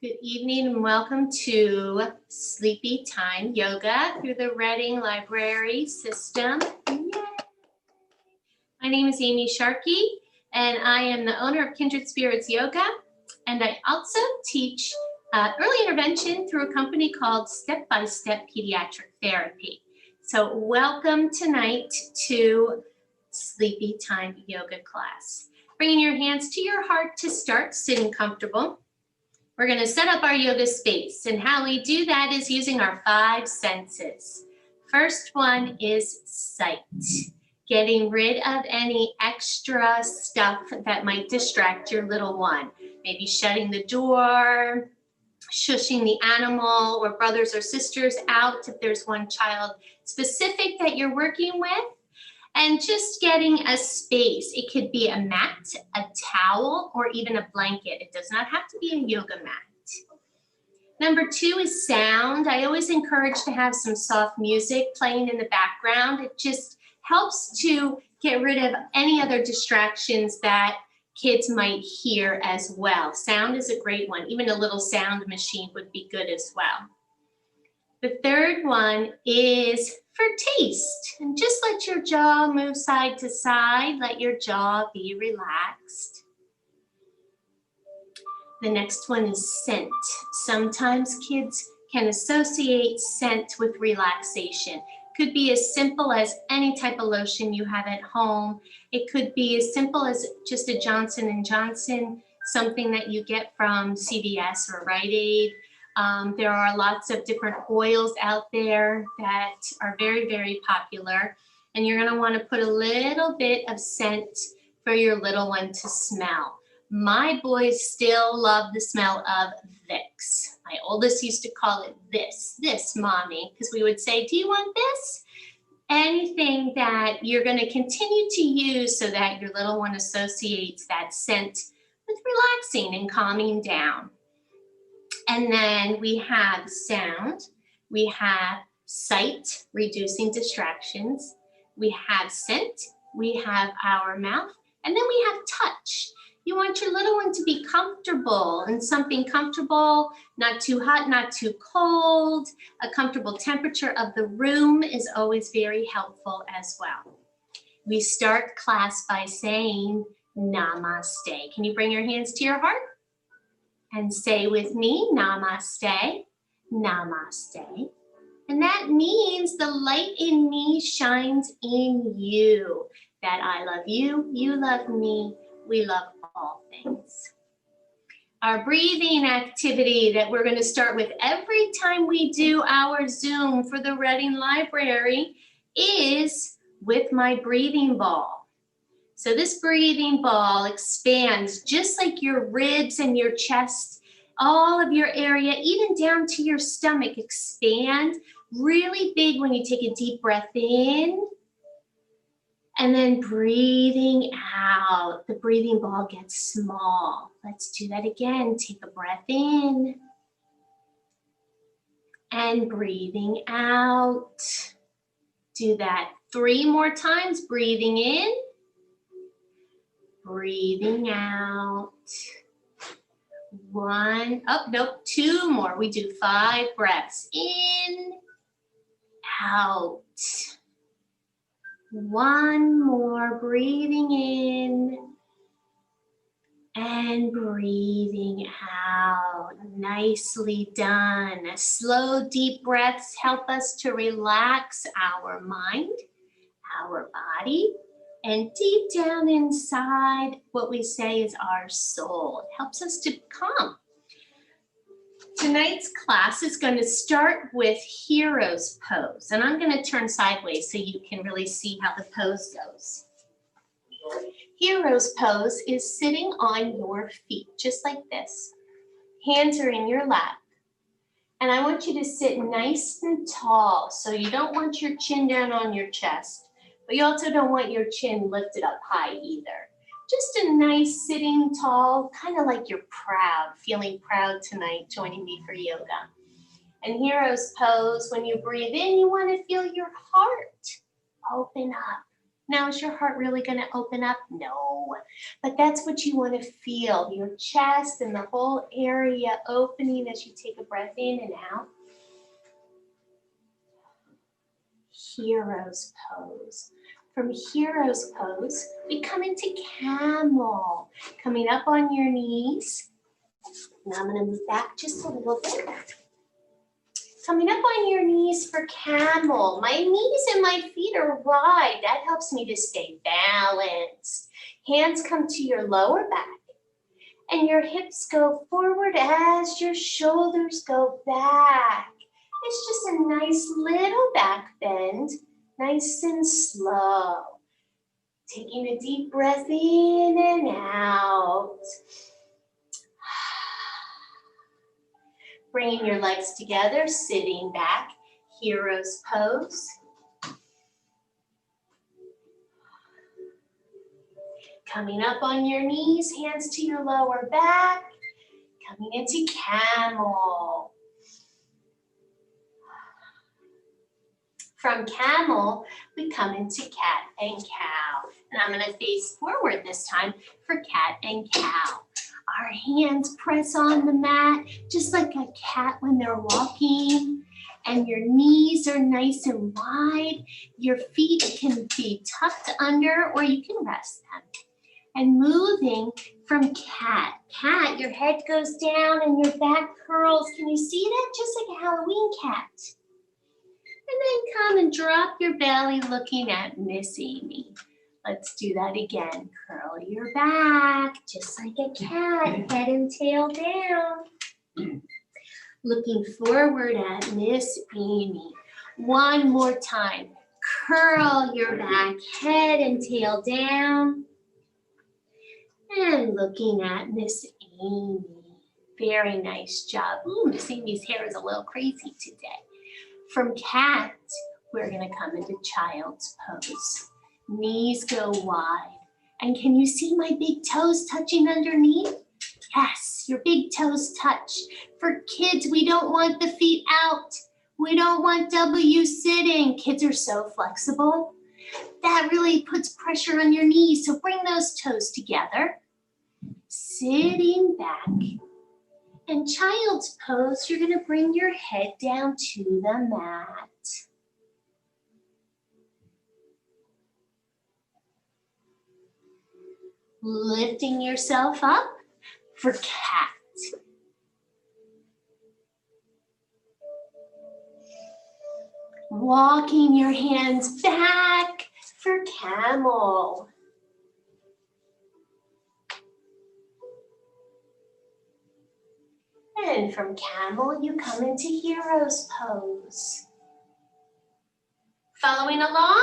Good evening and welcome to Sleepy Time Yoga through the Reading Library system. Yay. My name is Amy Sharkey and I am the owner of Kindred Spirits Yoga, and I also teach early intervention through a company called Step by Step Pediatric Therapy. So welcome tonight to Sleepy Time Yoga class. Bringing your hands to your heart to start, sitting comfortable. We're going to set up our yoga space, and how we do that is using our 5 senses. First one is sight, getting rid of any extra stuff that might distract your little one. Maybe shutting the door, shushing the animal or brothers or sisters out if there's one child specific that you're working with. And just getting a space. It could be a mat, a towel, or even a blanket. It does not have to be a yoga mat. Number 2 is sound. I always encourage to have some soft music playing in the background. It just helps to get rid of any other distractions that kids might hear as well. Sound is a great one. Even a little sound machine would be good as well. The third one is for taste, and just let your jaw move side to side. Let your jaw be relaxed. The next one is scent. Sometimes kids can associate scent with relaxation. Could be as simple as any type of lotion you have at home. It could be as simple as just a Johnson & Johnson, something that you get from CVS or Rite Aid. There are lots of different oils out there that are very, very popular. And you're going to want to put a little bit of scent for your little one to smell. My boys still love the smell of Vicks. My oldest used to call it this, mommy, because we would say, do you want this? Anything that you're going to continue to use so that your little one associates that scent with relaxing and calming down. And then we have sound, we have sight, reducing distractions, we have scent, we have our mouth, and then we have touch. You want your little one to be comfortable, and something comfortable, not too hot, not too cold. A comfortable temperature of the room is always very helpful as well. We start class by saying namaste. Can you bring your hands to your heart? And say with me, namaste, namaste. And that means the light in me shines in you. That I love you, you love me, we love all things. Our breathing activity that we're going to start with every time we do our Zoom for the Reading Library is with my breathing ball. So this breathing ball expands just like your ribs and your chest, all of your area, even down to your stomach, expand really big when you take a deep breath in. And then breathing out, the breathing ball gets small. Let's do that again. Take a breath in. And breathing out. Do that 3 more times, breathing in. Breathing out. 1, oh, nope, 2 more. We do 5 breaths. In, out. 1 more, breathing in and breathing out. Nicely done. Slow, deep breaths help us to relax our mind, our body, and deep down inside, what we say is our soul. It helps us to calm. Tonight's class is going to start with hero's pose. And I'm going to turn sideways so you can really see how the pose goes. Hero's pose is sitting on your feet, just like this. Hands are in your lap. And I want you to sit nice and tall. So you don't want your chin down on your chest. But you also don't want your chin lifted up high either. Just a nice sitting tall, kind of like you're proud, feeling proud tonight joining me for yoga. And hero's pose, when you breathe in, you want to feel your heart open up. Now, is your heart really going to open up? No, but that's what you want to feel, your chest and the whole area opening as you take a breath in and out. Hero's pose. From hero's pose, we come into camel. Coming up on your knees. Now I'm going to move back just a little bit. Coming up on your knees for camel. My knees and my feet are wide. That helps me to stay balanced. Hands come to your lower back. And your hips go forward as your shoulders go back. It's just a nice little back bend, nice and slow. Taking a deep breath in and out. Bringing your legs together, sitting back, hero's pose. Coming up on your knees, hands to your lower back. Coming into camel. From camel, we come into cat and cow. And I'm going to face forward this time for cat and cow. Our hands press on the mat just like a cat when they're walking. And your knees are nice and wide. Your feet can be tucked under or you can rest them. And moving from cat. Cat, your head goes down and your back curls. Can you see that? Just like a Halloween cat. And then come and drop your belly looking at Miss Amy. Let's do that again. Curl your back, just like a cat, head and tail down. Looking forward at Miss Amy. One more time. Curl your back, head and tail down. And looking at Miss Amy. Very nice job. Ooh, Miss Amy's hair is a little crazy today. From cat, we're going to come into child's pose. Knees go wide. And can you see my big toes touching underneath? Yes, your big toes touch. For kids, we don't want the feet out. We don't want W sitting. Kids are so flexible. That really puts pressure on your knees. So bring those toes together. Sitting back. In child's pose, you're going to bring your head down to the mat. Lifting yourself up for cat. Walking your hands back for camel. And from camel, you come into hero's pose. Following along?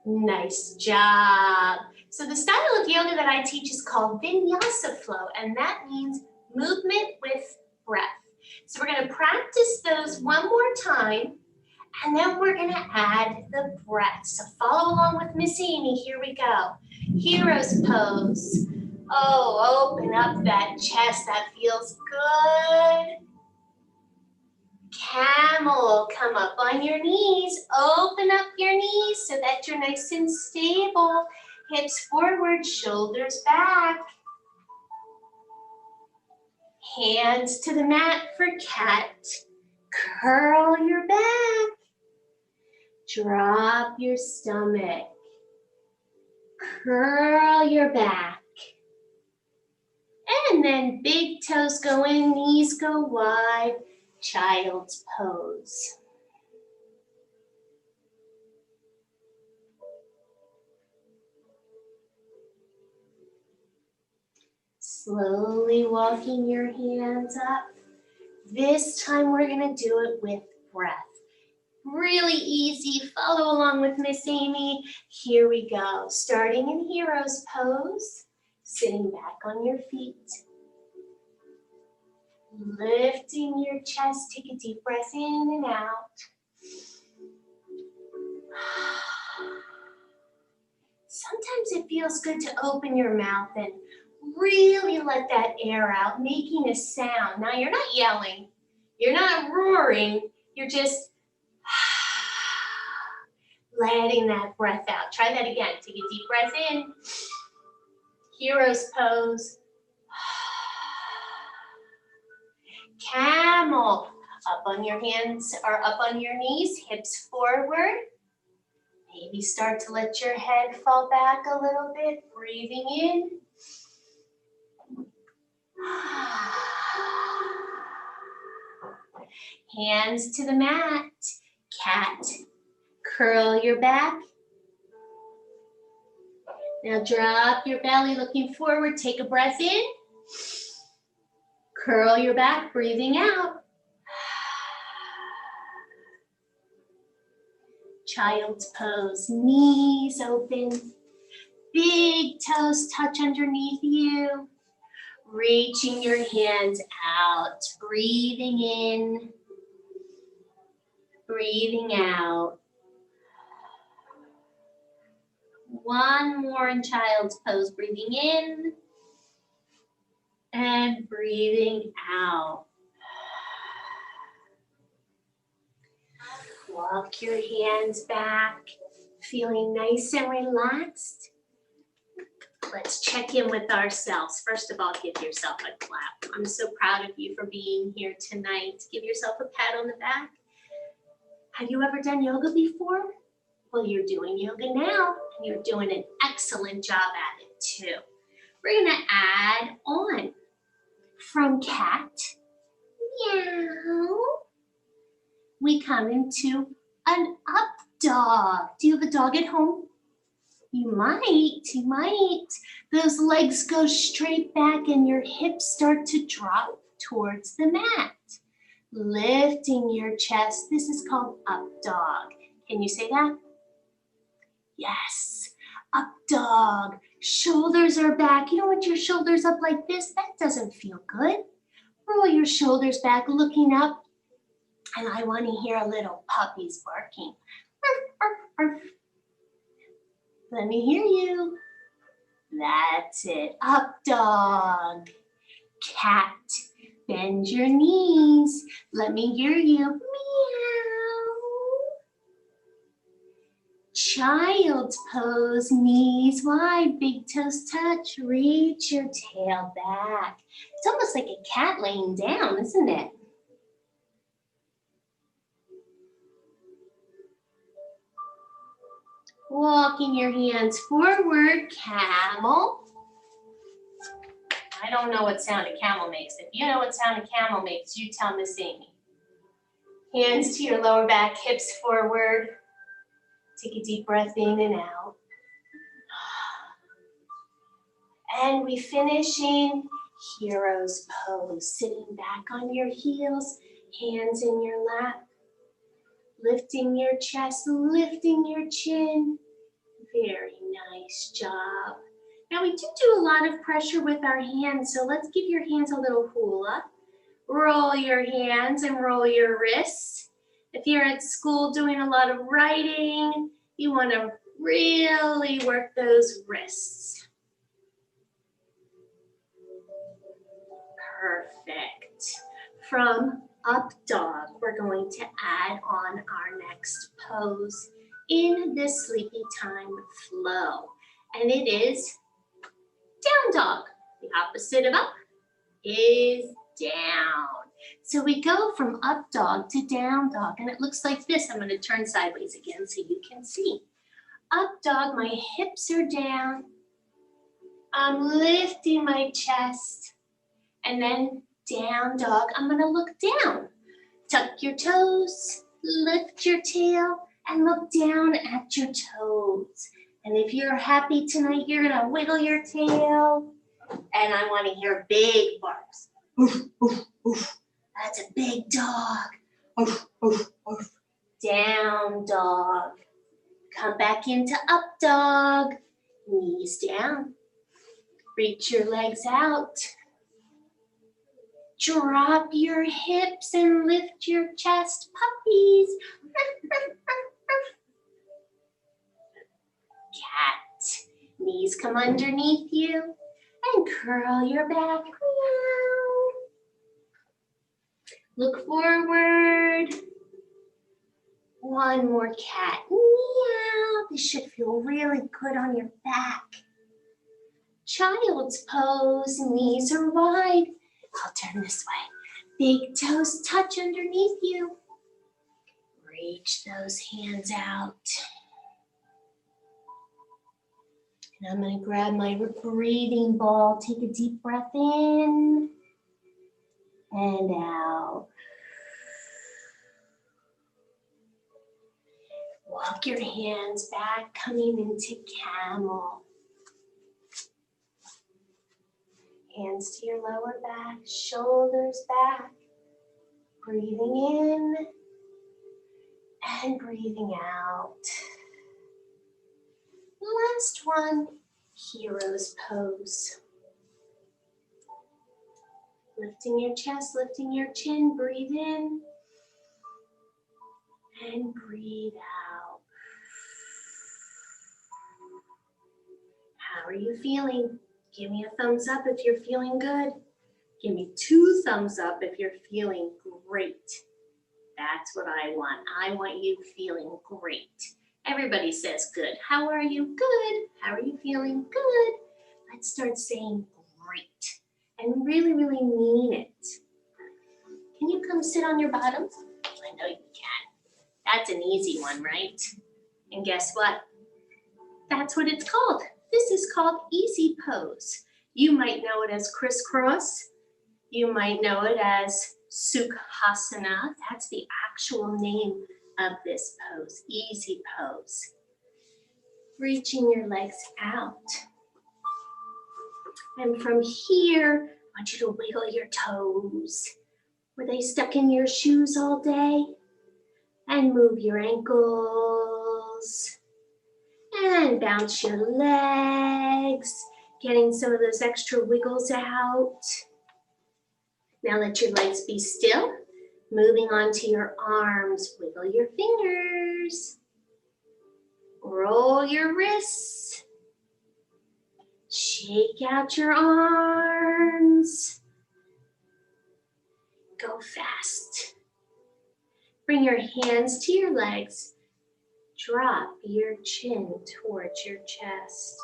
Nice job. So the style of yoga that I teach is called vinyasa flow, and that means movement with breath. So we're going to practice those one more time, and then we're going to add the breath. So follow along with Miss Amy. Here we go. Hero's pose. Oh, open up that chest. That feels good. Camel, come up on your knees. Open up your knees so that you're nice and stable. Hips forward, shoulders back. Hands to the mat for cat. Curl your back. Drop your stomach. Curl your back. And then big toes go in, knees go wide. Child's pose. Slowly walking your hands up. This time we're going to do it with breath. Really easy. Follow along with Miss Amy. Here we go. Starting in hero's pose. Sitting back on your feet. Lifting your chest. Take a deep breath in and out. Sometimes it feels good to open your mouth and really let that air out, making a sound. Now you're not yelling, you're not roaring, you're just letting that breath out. Try that again. Take a deep breath in. Hero's pose. Camel. Up on your hands or up on your knees, hips forward. Maybe start to let your head fall back a little bit. Breathing in. Hands to the mat. Cat. Curl your back. Now drop your belly looking forward. Take a breath in. Curl your back, breathing out. Child's pose, knees open. Big toes touch underneath you. Reaching your hands out, breathing in, breathing out. One more in child's pose, breathing in and breathing out. Walk your hands back, feeling nice and relaxed. Let's check in with ourselves. First of all, give yourself a clap. I'm so proud of you for being here tonight. Give yourself a pat on the back. Have you ever done yoga before? Well, you're doing yoga now, and you're doing an excellent job at it too. We're gonna add on from cat, meow, we come into an up dog. Do you have a dog at home? You might. Those legs go straight back and your hips start to drop towards the mat. Lifting your chest. This is called up dog. Can you say that? Yes, up dog. Shoulders are back. You don't want your shoulders up like this. That doesn't feel good. Roll your shoulders back, looking up. And I want to hear a little puppies barking. Arf, arf, arf. Let me hear you. That's it. Up dog. Cat. Bend your knees. Let me hear you. Meow. Child's pose. Knees wide. Big toes touch. Reach your tail back. It's almost like a cat laying down, isn't it? Walking your hands forward, camel. I don't know what sound a camel makes. If you know what sound a camel makes, you tell Miss Amy. Hands to your lower back, hips forward. Take a deep breath in and out. And we finish in hero's pose, sitting back on your heels, hands in your lap. Lifting your chest, lifting your chin. Very nice job. Now we do a lot of pressure with our hands, so let's give your hands a little hula. Roll your hands and roll your wrists. If you're at school doing a lot of writing, you want to really work those wrists. Perfect. From up dog, we're going to add on our next pose in this sleepy time flow. And it is down dog. The opposite of up is down. So we go from up dog to down dog, and it looks like this. I'm going to turn sideways again so you can see. Up dog, my hips are down. I'm lifting my chest, and then down dog, I'm gonna look down. Tuck your toes, lift your tail, and look down at your toes. And if you're happy tonight, you're gonna wiggle your tail. And I wanna hear big barks. Oof, oof, oof. That's a big dog. Oof, oof, oof. Down dog. Come back into up dog. Knees down. Reach your legs out. Drop your hips and lift your chest, puppies. Cat. Knees come underneath you and curl your back. Meow. Look forward. One more cat. Meow. This should feel really good on your back. Child's pose, knees are wide. I'll turn this way. Big toes touch underneath you. Reach those hands out. And I'm going to grab my breathing ball. Take a deep breath in and out. Walk your hands back, coming into camel. Hands to your lower back, shoulders back. Breathing in and breathing out. Last one, hero's pose. Lifting your chest, lifting your chin, breathe in and breathe out. How are you feeling? Give me a thumbs up if you're feeling good. Give me 2 thumbs up if you're feeling great. That's what I want. I want you feeling great. Everybody says good. How are you? Good. How are you feeling? Good. Let's start saying great and really, really mean it. Can you come sit on your bottom? I know you can. That's an easy one, right? And guess what? That's what it's called. This is called easy pose. You might know it as crisscross. You might know it as Sukhasana. That's the actual name of this pose, easy pose. Reaching your legs out. And from here, I want you to wiggle your toes. Were they stuck in your shoes all day? And move your ankles. And bounce your legs, getting some of those extra wiggles out. Now let your legs be still. Moving on to your arms, wiggle your fingers. Roll your wrists. Shake out your arms. Go fast. Bring your hands to your legs. Drop your chin towards your chest.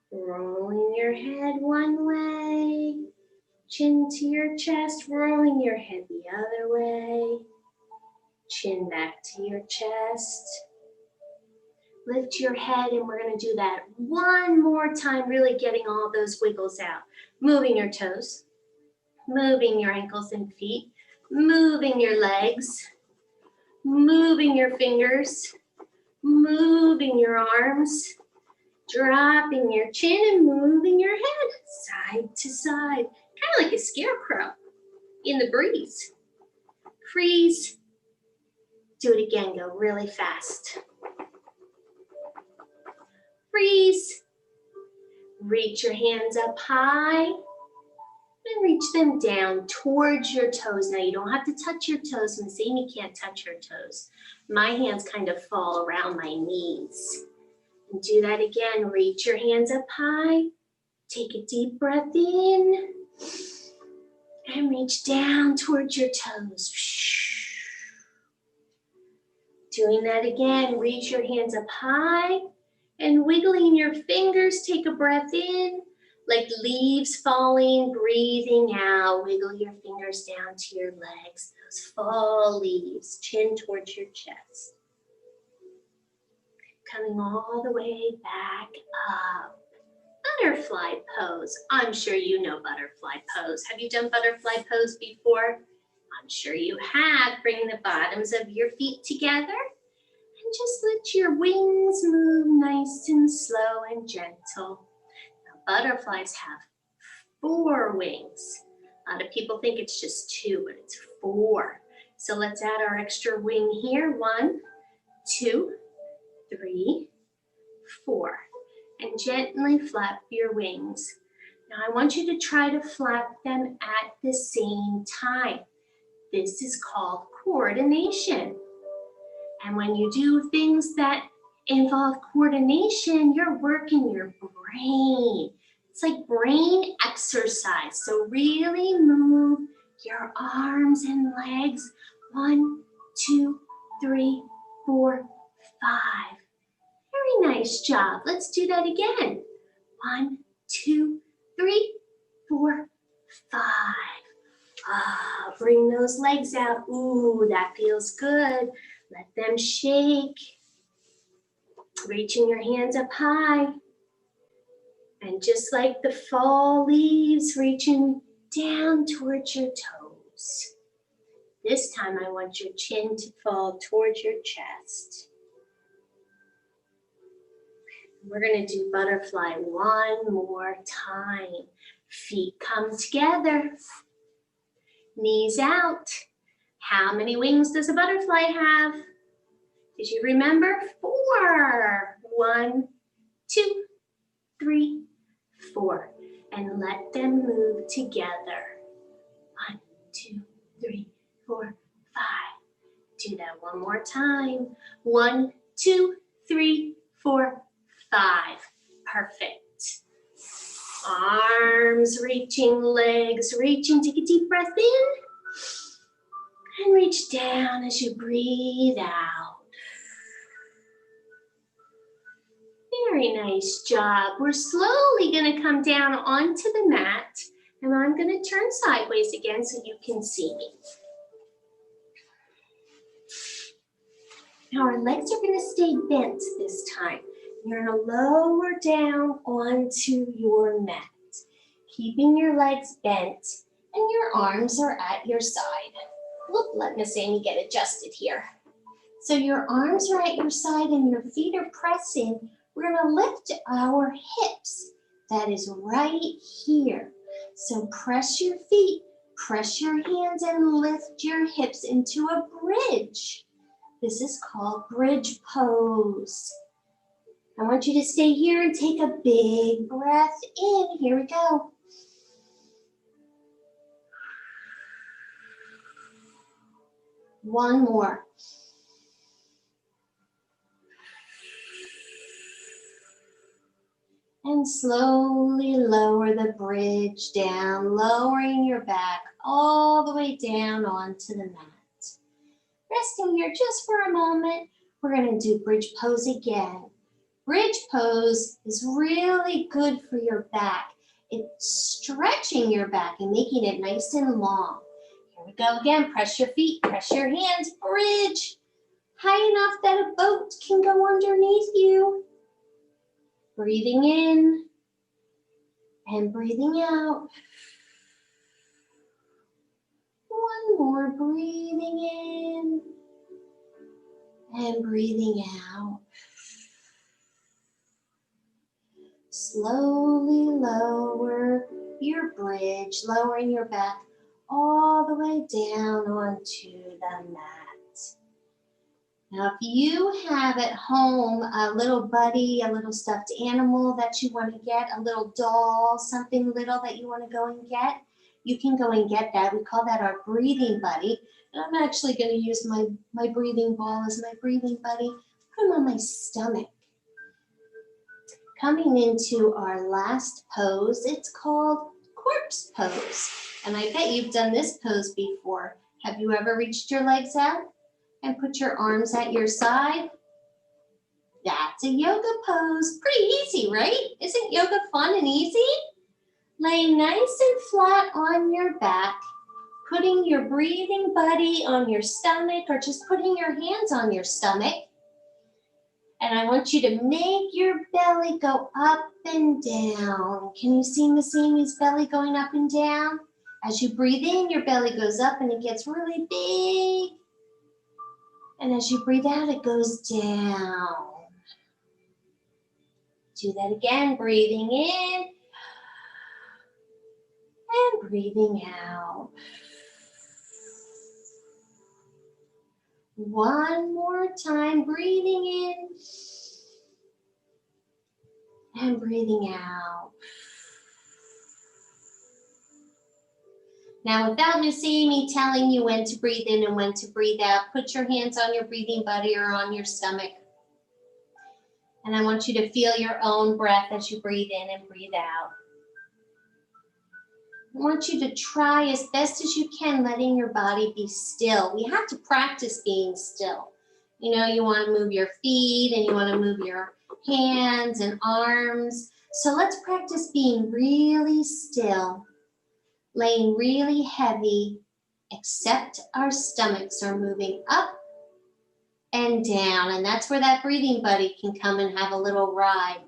Rolling your head one way. Chin to your chest, rolling your head the other way. Chin back to your chest. Lift your head, and we're going to do that one more time, really getting all those wiggles out. Moving your toes, moving your ankles and feet, moving your legs, moving your fingers, moving your arms, dropping your chin and moving your head side to side, kind of like a scarecrow in the breeze. Freeze. Do it again, go really fast. Freeze. Reach your hands up high and reach them down towards your toes. Now you don't have to touch your toes. Miss Amy can't touch her toes. My hands kind of fall around my knees. And do that again. Reach your hands up high. Take a deep breath in and reach down towards your toes. Doing that again. Reach your hands up high and wiggling your fingers. Take a breath in. Like leaves falling, breathing out. Wiggle your fingers down to your legs. Those fall leaves, chin towards your chest. Coming all the way back up. Butterfly pose. I'm sure you know butterfly pose. Have you done butterfly pose before? I'm sure you have. Bring the bottoms of your feet together and just let your wings move nice and slow and gentle. Butterflies have 4 wings. A lot of people think it's just 2, but it's 4. So let's add our extra wing here. 1, 2, 3, 4. And gently flap your wings. Now I want you to try to flap them at the same time. This is called coordination. And when you do things that involve coordination, you're working your brain. It's like brain exercise. So really move your arms and legs. 1, 2, 3, 4, 5. Very nice job. Let's do that again. 1, 2, 3, 4, 5. Ah, bring those legs out. Ooh, that feels good. Let them shake. Reaching your hands up high. And just like the fall leaves, reaching down towards your toes. This time I want your chin to fall towards your chest. We're going to do butterfly one more time. Feet come together. Knees out. How many wings does a butterfly have? Did you remember? 4. 1, 2, 3, 4. And let them move together. 1, 2, 3, 4, 5. Do that one more time. 1, 2, 3, 4, 5. Perfect. Arms reaching, legs reaching. Take a deep breath in. And reach down as you breathe out. Very nice job. We're slowly going to come down onto the mat. And I'm going to turn sideways again so you can see me. Now our legs are going to stay bent this time. You're going to lower down onto your mat, keeping your legs bent and your arms are at your side. Look, let Miss Amy get adjusted here. So your arms are at your side and your feet are pressing. We're going to lift our hips. That is right here. So press your feet, press your hands and lift your hips into a bridge. This is called bridge pose. I want you to stay here and take a big breath in. Here we go. One more. And slowly lower the bridge down, lowering your back all the way down onto the mat. Resting here just for a moment, we're going to do bridge pose again. Bridge pose is really good for your back. It's stretching your back and making it nice and long. Here we go again. Press your feet, press your hands, bridge. High enough that a boat can go underneath you. Breathing in and breathing out. One more, breathing in and breathing out. Slowly lower your bridge, lowering your back all the way down onto the mat. Now, if you have at home a little buddy, a little stuffed animal that you want to get, a little doll, something little that you want to go and get, you can go and get that. We call that our breathing buddy. And I'm actually going to use my breathing ball as my breathing buddy. Put him on my stomach. Coming into our last pose, it's called corpse pose. And I bet you've done this pose before. Have you ever reached your legs out and put your arms at your side? That's a yoga pose. Pretty easy, right? Isn't yoga fun and easy? Lay nice and flat on your back, putting your breathing buddy on your stomach or just putting your hands on your stomach. And I want you to make your belly go up and down. Can you see Miss Amy's belly going up and down? As you breathe in, your belly goes up and it gets really big. And as you breathe out, it goes down. Do that again, breathing in and breathing out. One more time, breathing in and breathing out. Now, without Miss Amy telling you when to breathe in and when to breathe out, put your hands on your breathing buddy or on your stomach. And I want you to feel your own breath as you breathe in and breathe out. I want you to try as best as you can letting your body be still. We have to practice being still. You know, you want to move your feet and you want to move your hands and arms. So let's practice being really still, laying really heavy, except our stomachs are moving up and down. And that's where that breathing buddy can come and have a little ride,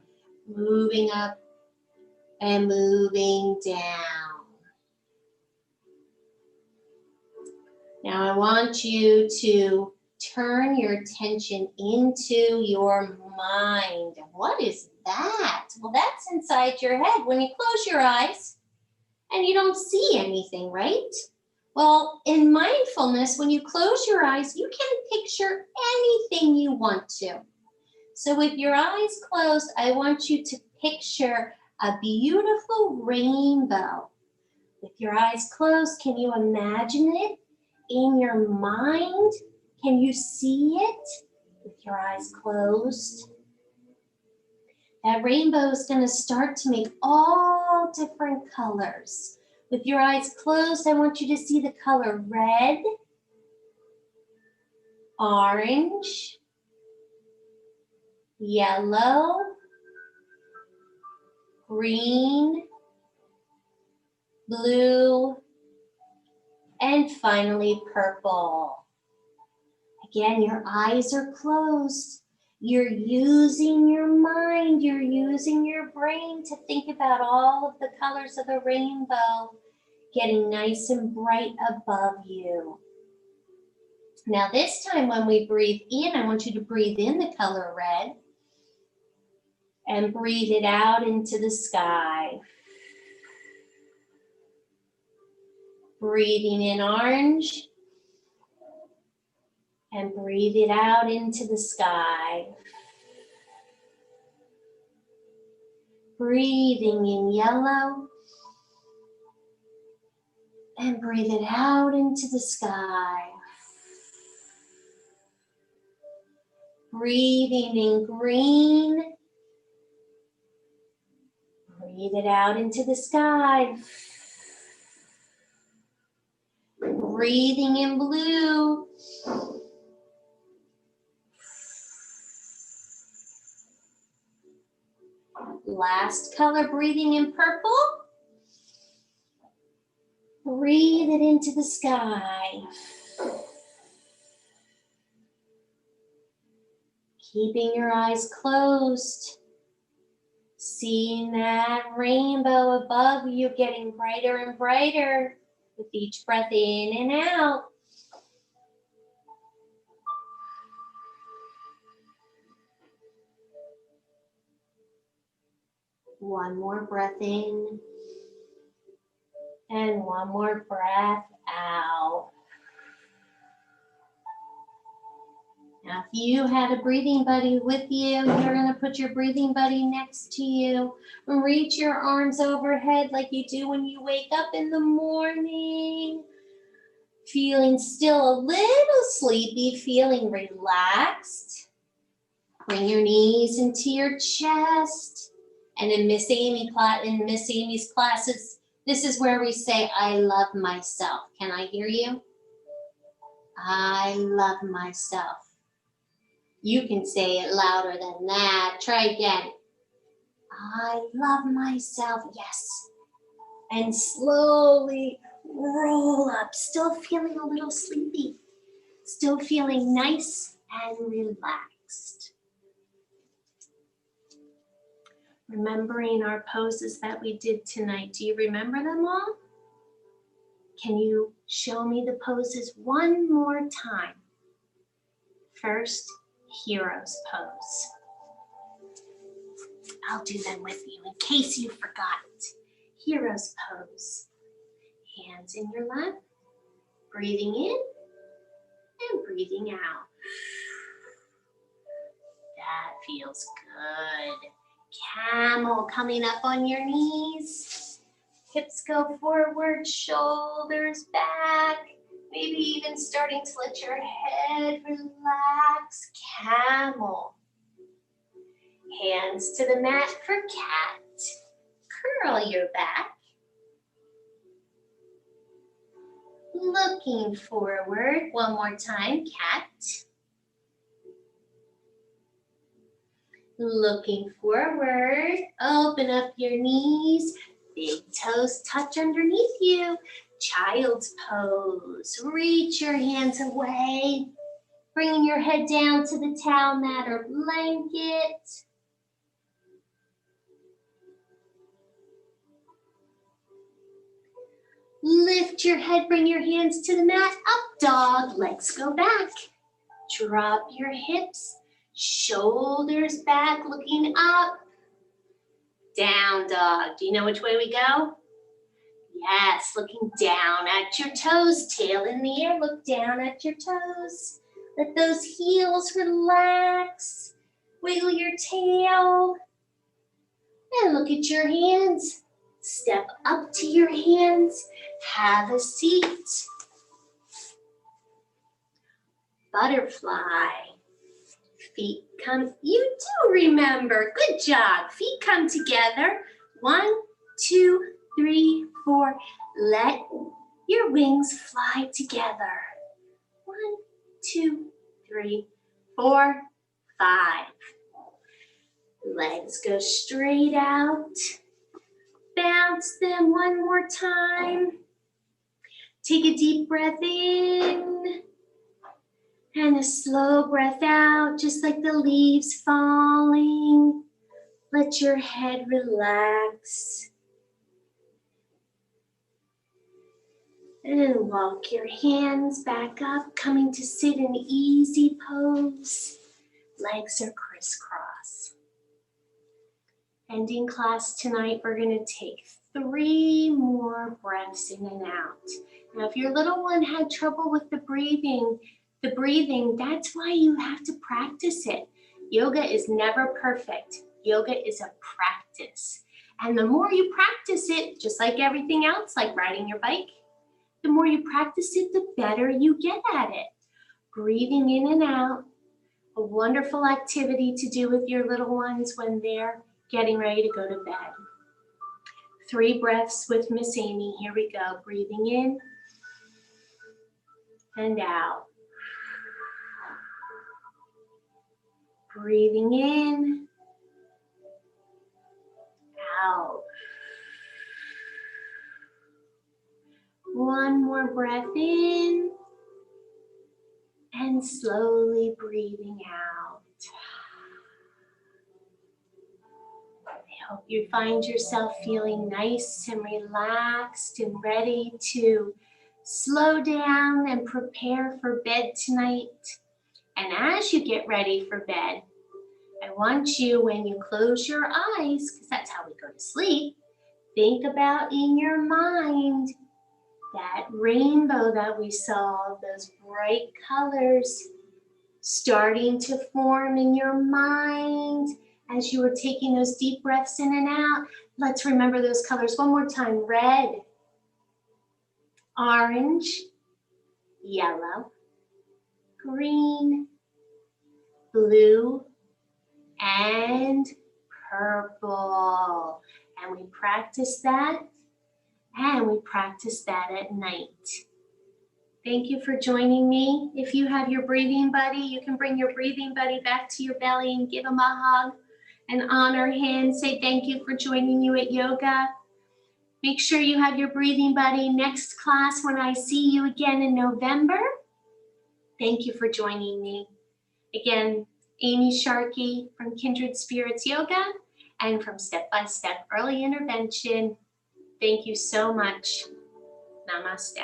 moving up and moving down. Now I want you to turn your attention into your mind. What is that? Well, that's inside your head. When you close your eyes and you don't see anything, right? Well, in mindfulness, when you close your eyes, you can picture anything you want to. So with your eyes closed, I want you to picture a beautiful rainbow. With your eyes closed, can you imagine it in your mind? Can you see it with your eyes closed? That rainbow is going to start to make all different colors. With your eyes closed, I want you to see the color red, orange, yellow, green, blue, and finally purple. Again, your eyes are closed. You're using your mind, you're using your brain to think about all of the colors of the rainbow getting nice and bright above you. Now this time when we breathe in, I want you to breathe in the color red and breathe it out into the sky. Breathing in orange and breathe it out into the sky. Breathing in yellow and breathe it out into the sky. Breathing in green, breathe it out into the sky. Breathing in blue. Last color, breathing in purple. Breathe it into the sky. Keeping your eyes closed. Seeing that rainbow above you getting brighter and brighter with each breath in and out. One more breath in and one more breath out. Now, if you had a breathing buddy with you, you're going to put your breathing buddy next to you. Reach your arms overhead like you do when you wake up in the morning. Feeling still a little sleepy, feeling relaxed. Bring your knees into your chest. And in Miss Amy's classes, this is where we say, I love myself. Can I hear you? I love myself. You can say it louder than that. Try again. I love myself. Yes. And slowly roll up. Still feeling a little sleepy. Still feeling nice and relaxed. Remembering our poses that we did tonight. Do you remember them all? Can you show me the poses one more time? First, hero's pose. I'll do them with you in case you forgot. Hero's pose. Hands in your lap, breathing in and breathing out. That feels good. Camel, coming up on your knees. Hips go forward, shoulders back. Maybe even starting to let your head relax. Camel. Hands to the mat for cat. Curl your back. Looking forward. One more time, cat. Looking forward, open up your knees, big toes touch underneath you. Child's pose, reach your hands away, bringing your head down to the towel mat or blanket. Lift your head, bring your hands to the mat, up dog, legs go back. Drop your hips, shoulders back, looking up. Down dog. Do you know which way we go? Yes, looking down at your toes, tail in the air, look down at your toes. Let those heels relax. Wiggle your tail. And look at your hands. Step up to your hands. Have a seat. Butterfly. Feet come, you do remember. Good job. Feet come together. 1, 2, 3, 4. Let your wings fly together. 1, 2, 3, 4, 5. Legs go straight out. Bounce them one more time. Take a deep breath in. And a slow breath out, just like the leaves falling. Let your head relax. And walk your hands back up, coming to sit in easy pose. Legs are crisscross. Ending class tonight, we're going to take 3 more breaths in and out. Now, if your little one had trouble with the breathing, that's why you have to practice it. Yoga is never perfect. Yoga is a practice. And the more you practice it, just like everything else, like riding your bike, the more you practice it, the better you get at it. Breathing in and out, a wonderful activity to do with your little ones when they're getting ready to go to bed. 3 breaths with Miss Amy. Here we go. Breathing in and out. Breathing in, out. One more breath in, and slowly breathing out. I hope you find yourself feeling nice and relaxed and ready to slow down and prepare for bed tonight. And as you get ready for bed, I want you, when you close your eyes, because that's how we go to sleep, think about in your mind that rainbow that we saw, those bright colors starting to form in your mind as you were taking those deep breaths in and out. Let's remember those colors one more time. Red, orange, yellow, green, blue, and purple. And we practice that, and we practice that at night. Thank you for joining me. If you have your breathing buddy, you can bring your breathing buddy back to your belly and give him a hug and honor him. Say thank you for joining you at yoga. Make sure you have your breathing buddy next class when I see you again in November. Thank you for joining me. Again, Amy Sharkey from Kindred Spirits Yoga and from Step by Step Early Intervention. Thank you so much. Namaste.